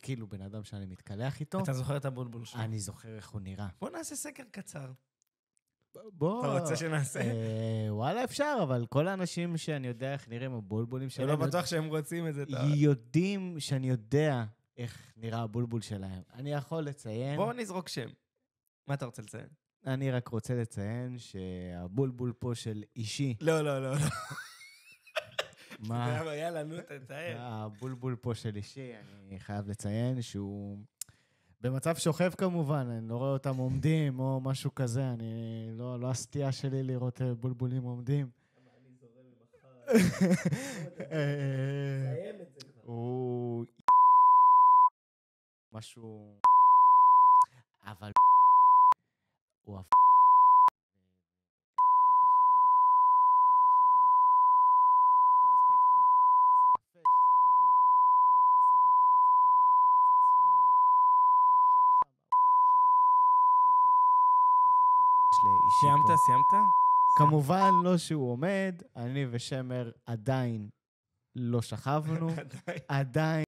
כאילו בן אדם שאני מתקלח איתו. אתה זוכר את הבולבול שלו? אני זוכר איך הוא נראה. בוא נעשה סקר קצר. בוא... אתה רוצה שנעשה? וואלה, אפשר, אבל כל האנשים שאני יודע איך נראים הבולבולים שלהם... אני לא בטוח שהם רוצים את זה. יודעים שאני יודע איך נראה הבולבול שלהם. אני יכול לציין... בוא נזרוק שם. מה אתה רוצה לציין? אני רק רוצה לציין שהבולבול פה של אישי... לא. מה? יאללה, נו, תתאר. הבולבול פה של אישי, אני חייב לציין שהוא... במצב שוכב כמובן, אני לא רואה אותם עומדים או משהו כזה, אני לא הסטייה שלי לראות בולבולים עומדים. אני זורם ממחר. סיים את זה כבר. הוא... משהו... אבל... הוא... סיימת? כמובן לא שהוא עומד, אני ושמר עדיין לא שכבנו, עדיין